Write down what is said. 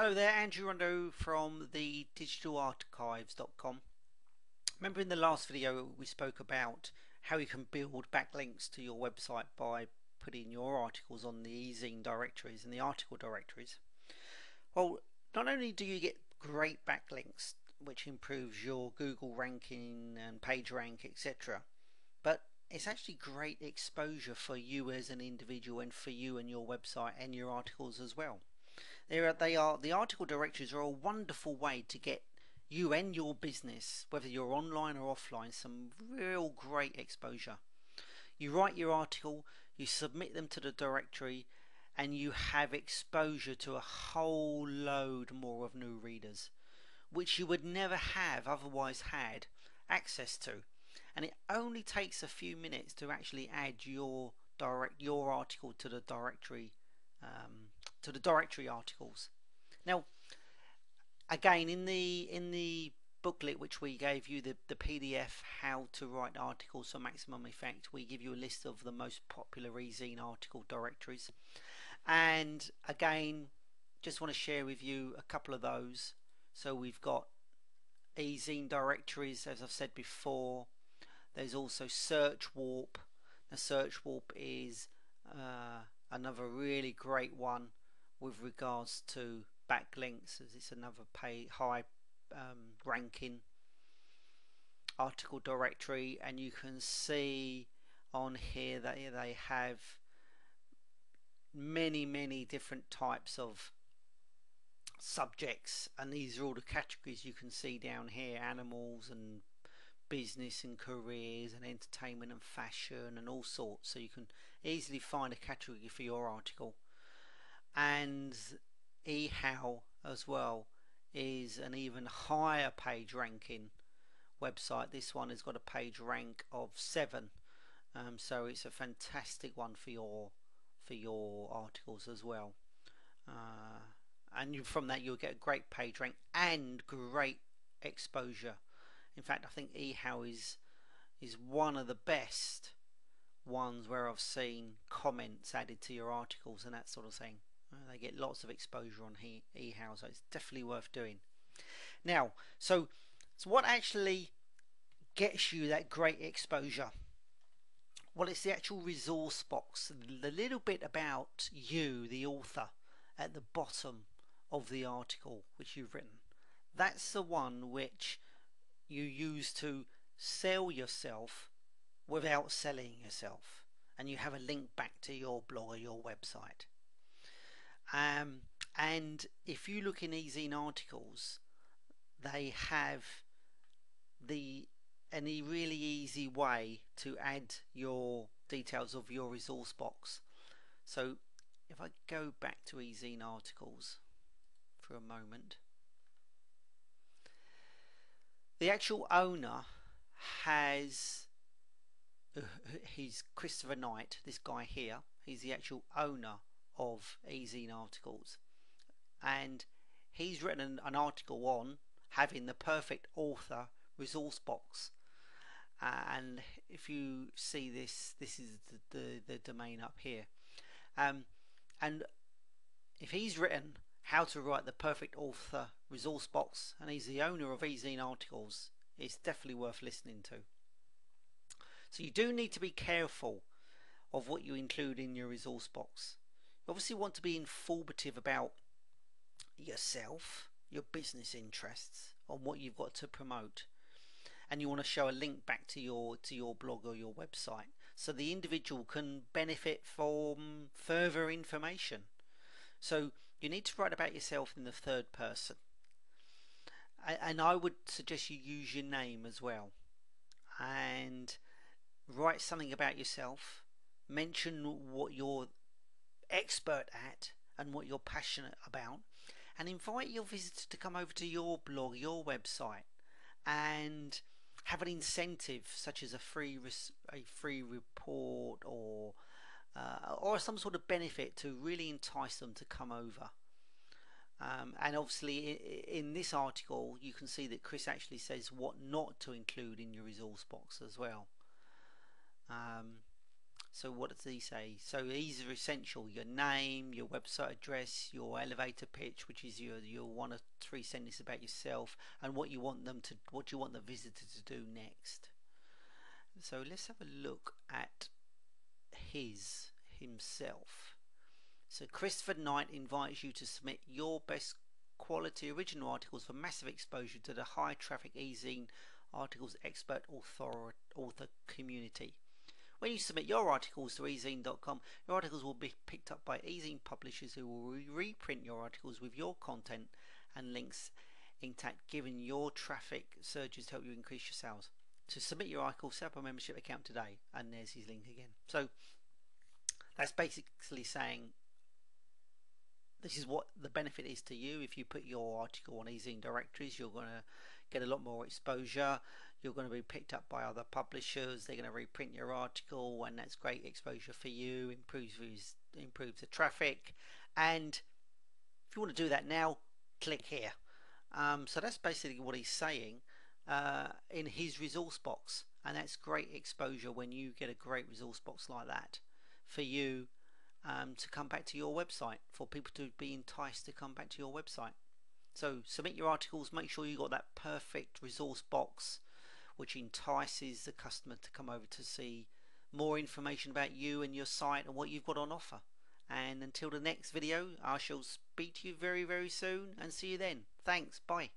Hello there, Andrew Rondo from the digitalarchives.com. Remember in the last video we spoke about how you can build backlinks to your website by putting your articles on the e-zine directories and the article directories. Well, not only do you get great backlinks, which improves your Google ranking and page rank, etc., but it's actually great exposure for you as an individual and for you and your website and your articles as well. The article directories are a wonderful way to get you and your business, whether you're online or offline, some real great exposure. You write your article, you submit them to the directory, and you have exposure to a whole load more of new readers, which you would never have otherwise had access to. And it only takes a few minutes to actually add your article to the directory articles. Now, again, in the booklet which we gave you, the PDF how to write articles for maximum effect, we give you a list of the most popular e-zine article directories. And again, just want to share with you a couple of those. So we've got e-zine directories, as I've said before. There's also Search Warp. Now Search Warp is another really great one with regards to backlinks, as it's another high ranking article directory, and you can see on here that they have many different types of subjects, and these are all the categories you can see down here: animals and business and careers and entertainment and fashion and all sorts. So you can easily find a category for your article. And eHow as well is an even higher page ranking website. This one has got a page rank of 7, so it's a fantastic one for your articles as well. And from that you'll get a great page rank and great exposure. In fact, I think eHow is one of the best ones where I've seen comments added to your articles and that sort of thing. They get lots of exposure on eHow, so it's definitely worth doing. Now, so what actually gets you that great exposure? Well, it's the actual resource box, the little bit about you, the author, at the bottom of the article which you've written. That's the one which you use to sell yourself without selling yourself, and you have a link back to your blog or your website. And if you look in e-zine articles, they have any really easy way to add your details of your resource box. So if I go back to e-zine articles for a moment, the actual owner he's Christopher Knight, this guy here. He's the actual owner of e-zine articles, and he's written an article on having the perfect author resource box. And if you see this is the domain up here, and if he's written how to write the perfect author resource box, and he's the owner of e-zine articles, it's definitely worth listening to. So you do need to be careful of what you include in your resource box. You obviously want to be informative about yourself, your business interests, on what you've got to promote, and you want to show a link back to your blog or your website, so the individual can benefit from further information. So you need to write about yourself in the third person, and I would suggest you use your name as well, and write something about yourself. Mention what you're expert at and what you're passionate about, and invite your visitors to come over to your blog, your website, and have an incentive such as a free report or some sort of benefit to really entice them to come over. And obviously in this article you can see that Chris actually says what not to include in your resource box as well. So what does he say? So these are essential: your name, your website address, your elevator pitch, which is your 1 or 3 sentences about yourself, and what you want what you want the visitor to do next. So let's have a look at himself. So Christopher Knight invites you to submit your best quality original articles for massive exposure to the high traffic e-zine articles expert author community. When you submit your articles to ezine.com, your articles will be picked up by ezine publishers who will reprint your articles with your content and links intact, giving your traffic surges to help you increase your sales. So submit your article, set up a membership account today, and there's his link again. So that's basically saying this is what the benefit is to you. If you put your article on ezine directories, you're going to get a lot more exposure. You're going to be picked up by other publishers. They're going to reprint your article, and that's great exposure for you. Improves the traffic. And if you want to do that now, click here. So that's basically what he's saying in his resource box, and that's great exposure when you get a great resource box like that for you to come back to your website, for people to be enticed to come back to your website. So submit your articles, make sure you got that perfect resource box which entices the customer to come over to see more information about you and your site and what you've got on offer. And until the next video, I shall speak to you very, very soon, and see you then. Thanks, bye.